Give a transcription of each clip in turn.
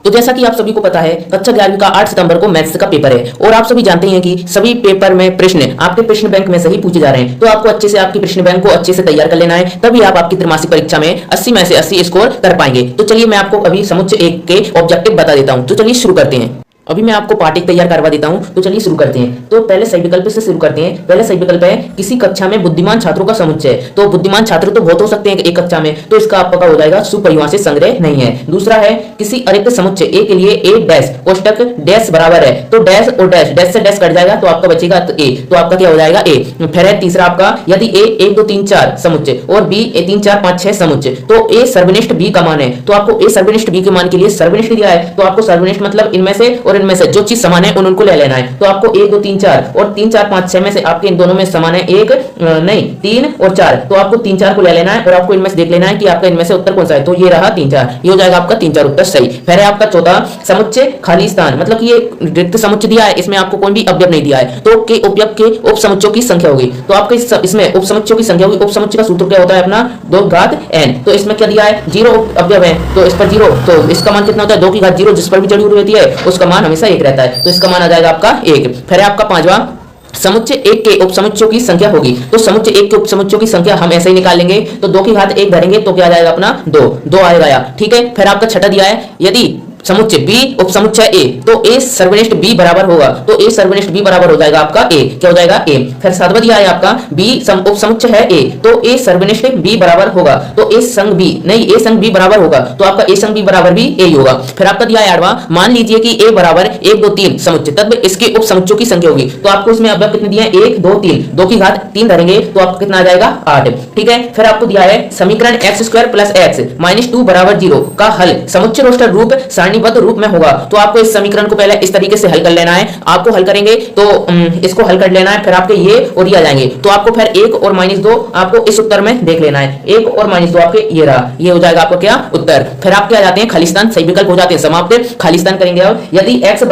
तो जैसा कि आप सभी को पता है, कक्षा 11वीं का 8 सितंबर को मैथ्स का पेपर है और आप सभी जानते हैं कि सभी पेपर में प्रश्न आपके प्रश्न बैंक में से ही पूछे जा रहे हैं। तो आपको अच्छे से आपकी प्रश्न बैंक को अच्छे से तैयार कर लेना है, तभी आप आपकी त्रैमासिक परीक्षा में 80 में से 80 स्कोर कर पाएंगे। तो चलिए मैं आपको अभी समुच्चय 1 के ऑब्जेक्टिव बता देता हूं। तो चलिए शुरू करते हैं। अभी मैं आपको पार्ट 1 तैयार करवा देता हूं। तो चलिए शुरू करते हैं। तो पहले सही विकल्प से शुरू करते हैं। पहले सही विकल्प है किसी कक्षा में बुद्धिमान छात्रों का समुच्चय। तो बुद्धिमान छात्र तो बहुत हो सकते हैं एक कक्षा में, तो इसका आपका हो जाएगा सुपरिभाषित संग्रह नहीं है। दूसरा है किसी अरिक्त समुच्चय ए के लिए ए डैश कोष्टक डैश बराबर है। तो डैश और डैश, डैश से डैश कट जाएगा तो आपका बचेगा ए, तो आपका क्या हो जाएगा ए। फिर है तीसरा आपका यदि ए 1 2 3 4 समुच्चय और बी 3 4 5 6 समुच्चय, तो ए सर्वनिष्ठ बी का मान है। तो आपको ए सर्वनिष्ठ बी के मान के लिए सर्वनिष्ठ दिया है, तो आपको सर्वनिष्ठ मतलब इनमें से और इनमें से जो चीज समान है उनको ले लेना है। तो आपको 1 2 3 4 और 3 4 5 6 में से आपके इन दोनों में समान है 1 नहीं 3 और 4, तो आपको 3 4 को ले लेना है और आपको इनमें से देख लेना है कि आपका इनमें से उत्तर कौन सा है। तो ये रहा 3 4, ये हो जाएगा आपका 3 4 उत्तर सही। फिर है आपका चौथा समुच्चय खाली स्थान, मतलब कि ये रिक्त समुच्चय दिया है, इसमें आपको कोई भी अवयव नहीं दिया है, तो के उपयव के उप समुच्चयों की संख्या होगी। तो आपके इसमें उप समुच्चयों की संख्या होगी। उप समुच्चय का सूत्र क्या होता है अपना 2 घात n। तो इसमें क्या दिया है 0 अवयव है, तो इस पर 0, तो इसका मान कितना होता है 2 की घात 0, जिस पर भी जड़ी हुई रहती है उसका मान हमेशा 1 रहता है, तो इसका मान आ जाएगा आपका 1। फिर है आपका पांचवा समुच्चय 1 के उपसमुच्चयों की संख्या होगी। तो समुच्चय 1 के उपसमुच्चयों की संख्या हम ऐसे ही निकाल लेंगे, तो 2 की घात 1 धरेंगे तो क्या आ जाएगा अपना 2 आएगा। ठीक है। फिर आपका छठा दिया है यदि समुच्चय बी उपसमुच्चय ए, तो ए सर्वनिष्ठ बी बराबर होगा, तो ए सर्वनिष्ठ बी बराबर हो जाएगा आपका ए, क्या हो जाएगा ए। फिर सातवां दिया है आपका बी उपसमुच्चय है ए, तो ए सर्वनिष्ठ बी बराबर होगा, तो ए संग बी नहीं ए संग बी बराबर होगा, तो आपका ए संग बी बराबर भी ए ही होगा। फिर आपका दिया है आठवां मान लीजिए कि ए बराबर 1 2 3 समुच्चय, तब इसके उपसमुच्चयों की संख्या होगी। तो आपको इसमें अवयव कितने दिए हैं 1 2 3, 2 की घात 3 धरेंगे तो आपको कितना आ जाएगा 8। ठीक है। फिर आपको दिया है समीकरण x² + x - 2 = 0 का हल समुच्चय रोस्टर रूप सारणीबद्ध रूप में होगा। तो आपको इस समीकरण को पहले इस तरीके से हल कर लेना है। आपको हल करेंगे तो इसको हल कर लेना है, फिर आपके ये और ये आ जाएंगे, तो आपको फिर 1 और -2 आपको इस उत्तर में देख लेना है। 1 और -2 आपके ये रहा, ये हो जाएगा आपका क्या उत्तर। फिर आप क्या जाते हैं खालिस्तान, सही विकल्प हो जाते हैं समाप्त। खालिस्तान करेंगे अब यदि x =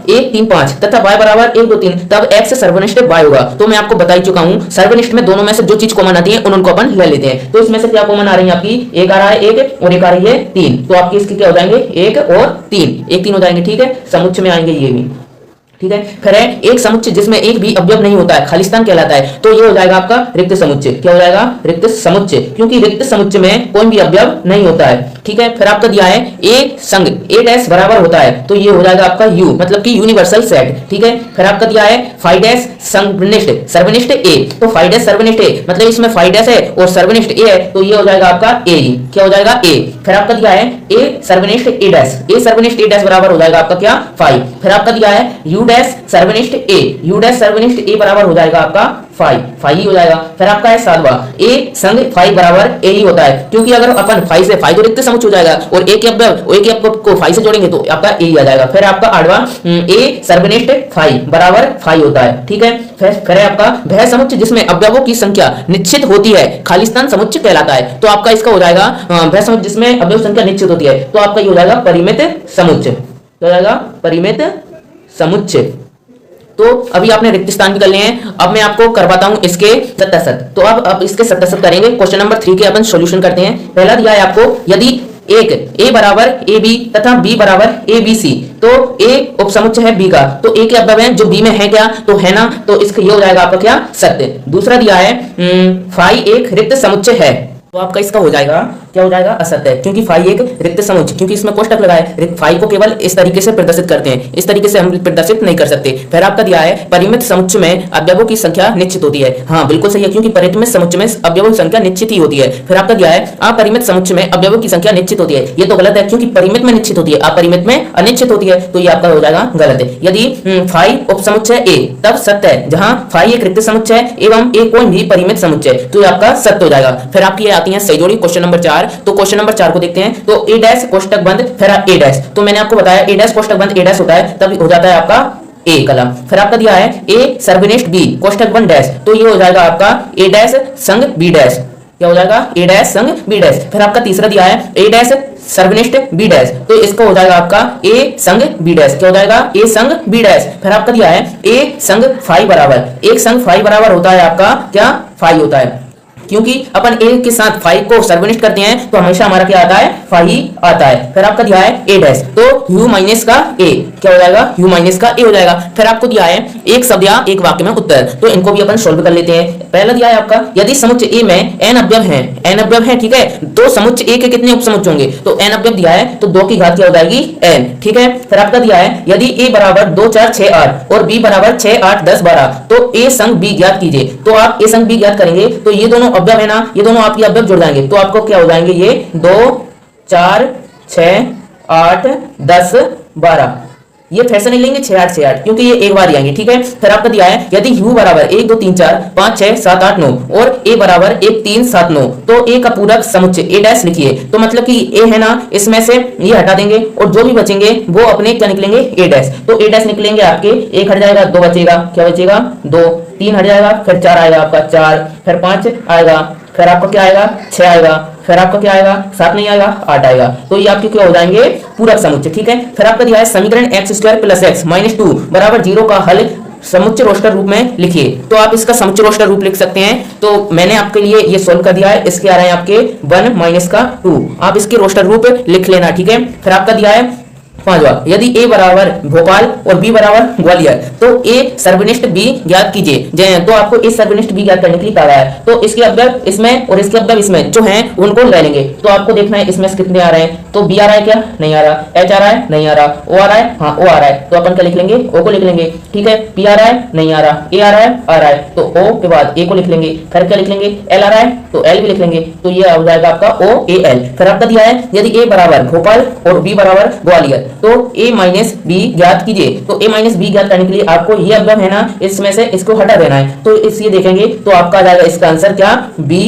1 3 5 तथा y = 1 2 3, तब x सर्वनिष्ठ y होगा। तो मैं आपको बता ही चुका हूं सर्वनिष्ठ में दोनों में से जो चीज कॉमन आती है उनको अपन ले लेते हैं। तो इसमें से क्या कॉमन आ रही है आपकी 1 आ रहा है 1 और 1 आ रही है 3, तो आपके इसके क्या हो जाएंगे 1 और 3, 1 3 हो जाएंगे। ठीक है। समुच्चय में आएंगे ये भी। ठीक है। फिर है एक समुच्चय जिसमें एक भी अवयव नहीं होता है खालिस्तान कहलाता है, तो ये हो जाएगा आपका रिक्त समुच्चय। क्या हो जाएगा रिक्त समुच्चय, क्योंकि रिक्त समुच्चय में कोई भी अवयव नहीं होता है। ठीक है। फिर आपका दिया है ए संग ए डैश बराबर होता है, तो ये हो जाएगा आपका यू, मतलब कि यूनिवर्सल सेट। ठीक है। फिर आपका दिया है फाइ डैश सर्वनिष्ठ सर्वनिष्ठ ए, तो फाइ डैश सर्वनिष्ठ ए मतलब इसमें फाइ डैश है और सर्वनिष्ठ ए है, तो ये हो जाएगा आपका ए, क्या हो जाएगा ए। फिर आपका दिया है ए सर्वनिष्ठ ए सर्वनिष्ठ ए डैश बराबर हो जाएगा आपका क्या 5। फिर आपका दिया है यू डैश सर्वनिष्ठ ए बराबर हो जाएगा आपका 5 ही हो जाएगा। फिर आपका है सातवां ए संग 5 बराबर ए ही होता है, क्योंकि अगर अपन 5 से 5 तो रिक्त समुच्चय हो जाएगा और ए के अवयव को 5 से जोड़ेंगे तो आपका ए ही आ जाएगा। फिर आपका आठवां ए सर्वनिष्ठ 5 बराबर 5 होता है। ठीक है। फिर है आपका वह समुच्चय जिसमें अवयवों की संख्या निश्चित होती है खालिस्तान समुच्चय कहलाता है। तो आपका इसका हो जाएगा वह समुच्चय जिसमें अवयव संख्या निश्चित होती है, तो आपका ये हो जाएगा परिमित समुच्चय, हो जाएगा परिमित समुच्चय। तो अभी आपने रिक्त स्थान भी कर लिए हैं, अब मैं आपको करवाता हूं इसके सत्तासत। तो अब इसके सत्तासत करेंगे। क्वेश्चन नंबर 3 के अपन सॉल्यूशन करते हैं। पहला दिया है आपको यदि एक ए बराबर ए बी तथा बी बराबर ए बी सी, तो ए उपसमुच्चय है बी का, तो ए के अवयव हैं जो बी में है क्या, तो है ना, तो इसका ये हो जाएगा आपका क्या सत्य। दूसरा दिया है फाइ एक रिक्त समुच्चय है, तो आपका इसका हो जाएगा क्या हो जाएगा असत्य, क्योंकि फाइ एक रिक्त समुच्चय, क्योंकि इसमें कोष्टक लगा है, फाइ को केवल इस तरीके से प्रदर्शित करते हैं, इस तरीके से हम प्रदर्शित नहीं कर सकते। फिर आपका दिया है परिमित समुच्चय में अवयवों की संख्या निश्चित होती है। हाँ बिल्कुल सही है, क्योंकि परिमित समुच्चय में अवयवों की संख्या निश्चित ही होती है। फिर आपका दिया है अपरिमित समुच्चय में अवयवों की संख्या निश्चित होती है, ये तो गलत है, क्योंकि परिमित में निश्चित होती है, अपरिमित में अनिश्चित होती है, तो ये आपका हो जाएगा गलत है। यदि फाइ उपसमुच्चय ए, तब सत्य है, जहां फाइ एक रिक्त समुच्चय है एवं ए कोई भी परिमित समुच्चय, तो ये आपका सत्य हो जाएगा। फिर आपकी आती है सही जोड़ी क्वेश्चन नंबर 4। तो क्वेश्चन नंबर 4 को देखते हैं। तो ए डैश कोष्टक बंद फिर ए डैश, तो मैंने आपको बताया ए डैश कोष्टक बंद ए डैश होता है, तब हो जाता है आपका ए कलम। फिर आपका दिया है ए सर्वनिष्ठ बी कोष्टक बंद डैश, तो ये हो जाएगा आपका ए डैश संग बी डैश, क्या हो जाएगा ए डैश संग बी डैश। फिर आपका तीसरा दिया है ए डैश सर्वनिष्ठ बी डैश, तो इसका हो जाएगा आपका ए संग बी डैश, क्या हो जाएगा ए संग बी डैश। फिर आपका दिया है ए संग फाइ बराबर, एक संग फाइ बराबर होता है आपका क्या 5 होता है, क्योंकि अपन ए के साथ फाई को सर्वनिष्ठ करते हैं तो हमेशा हमारा क्या आता है, फाई आता है। फिर आपका दिया है ए डैश, तो यू माइनस का ए क्या हो जाएगा, यू माइनस का ए हो जाएगा। फिर आपको दिया है एक शब्द या एक वाक्य में उत्तर, तो इनको भी अपन सोल्व कर लेते हैं। पहला दिया है आपका यदि समुच्चय ए में n अवयव हैं, n अवयव हैं, ठीक है, तो समुच्चय ए के कितने उपसमुच्चय होंगे, तो n अवयव दिया है तो 2 की घात क्या हो जाएगी n, ठीक है। फिर आपका दिया है यदि a बराबर 2 4 6 8 और b बराबर 6 8 10 12 तो a संग b ज्ञात कीजिए। तो आप a संग b ज्ञात करेंगे तो ये दोनों अवयव है ना, ये दोनों आपके अवयव जुड़ जाएंगे, तो आपको क्या हो जाएंगे, ये 2 4 6 8 10 12, ये फिर से नहीं लेंगे 6 8 6 8 क्योंकि ये एक बार ही आएंगे, ठीक है। फिर आपका दिया है यदि u बराबर 1 2 3 4 5 6 7 8 9 और a बराबर 1 3 7 9 तो a का पूरक समुच्चय a डैश लिखिए। तो मतलब कि a है ना, इसमें से ये हटा देंगे और जो भी बचेंगे वो अपने क्या निकलेंगे, a डैश। तो a डैश निकलेंगे आपके, 1 हट जाएगा 2 बचेगा, क्या बचेगा 2, 3 हट जाएगा, फिर 4 आएगा आपका 4, फिर 5 आएगा, फिर आपका क्या आएगा 6 आएगा, फिर आपका क्या आएगा 7 नहीं आएगा 8 आएगा। तो ये आपके क्या हो जाएंगे, पूरक समुच्चय, ठीक है। फिर आपका दिया है समीकरण x² + x - 2 बराबर 0 का हल समुच्चय रोस्टर रूप में लिखिए। तो आप इसका समुच्चय रोस्टर रूप लिख सकते हैं, तो मैंने आपके लिए ये सोल्व कर दिया है। इसके आ रहे हैं आपके 1 - 2, आप इसके रोस्टर रूप लिख लेना, ठीक है। फिर आपका दिया है पांचवा यदि a बराबर भोपाल और b बराबर ग्वालियर तो a सर्वनिष्ठ b ज्ञात कीजिए। तो आपको a सर्वनिष्ठ b ज्ञात करने के लिए कहा है, तो इसके अवयव इसमें और इसके अवयव इसमें जो हैं उनको ले लेंगे। तो आपको देखना है इसमें कितने आ रहे हैं, तो b आ रहा है क्या, नहीं आ रहा, h आ रहा है, नहीं आ रहा, o आ रहा है, हाँ o आ रहा है, तो अपन क्या लिख लेंगे, o को लिख लेंगे, ठीक है। p आ रहा है, नहीं आ रहा, a आ रहा है, तो o के बाद a को लिख लेंगे। फिर क्या लिख लेंगे, l आ रहा है तो l भी लिख लेंगे, तो ये हो जाएगा आपका o a l। फिर आपका दिया है यदि a बराबर भोपाल और b बराबर ग्वालियर तो a माइनस b ज्ञात कीजिए। तो a माइनस b ज्ञात करने के लिए आपको ये अवयव है ना, इसमें से इसको हटा देना है। तो इस ये देखेंगे तो आपका आ जाएगा इसका आंसर क्या, b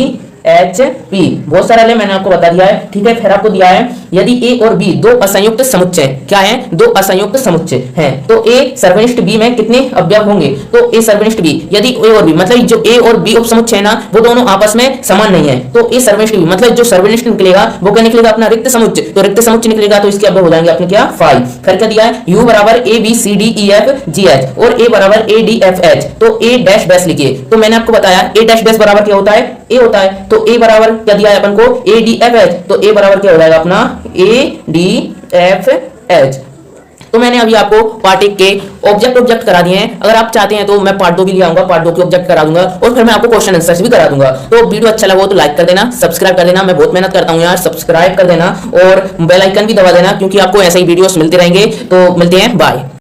एच पी, बहुत सारा ले मैंने आपको बता दिया है, ठीक है। फिर आपको दिया है यदि ए और बी दो असंयुक्त समुच्चय क्या है, दो असंयुक्त समुच्चय हैं, तो ए सर्वनिष्ठ बी में कितने अवयव होंगे, तो ए सर्वनिष्ठ बी यदि ए और बी मतलब जो ए और बी उपसमुच्चय है ना वो दोनों आपस में समान नहीं है, तो ए सर्वनिष्ठ बी मतलब जो सर्वनिष्ठ निकलेगा वो क्या निकलेगा, अपना रिक्त समुच्चय। तो रिक्त समुच्चय निकलेगा तो इसके अवयव हो जाएंगे अपने क्या, 5। फिर क्या दिया है u बराबर a b c d e f g h और a बराबर a d f h, तो a डैश डैश लिखिए। तो मैंने आपको बताया a डैश डैश बराबर क्या होता है, a होता है, तो a बराबर क्या दिया है अपन को, a d f h, तो a बराबर क्या हो जाएगा अपना a d f h। तो मैंने अभी आपको पार्ट 1 के ऑब्जेक्ट करा दिए हैं। अगर आप चाहते हैं तो मैं पार्ट 2 भी ले आऊंगा, पार्ट 2 के ऑब्जेक्ट करा दूंगा और फिर मैं आपको क्वेश्चन आंसर्स भी करा दूंगा। तो वीडियो अच्छा लगा हो तो लाइक कर देना, सब्सक्राइब कर देना, मैं बहुत मेहनत करता हूं यार, सब्सक्राइब कर देना और बेल आइकन भी दबा देना क्योंकि आपको ऐसे ही वीडियोस मिलते रहेंगे। तो मिलते हैं, बाय।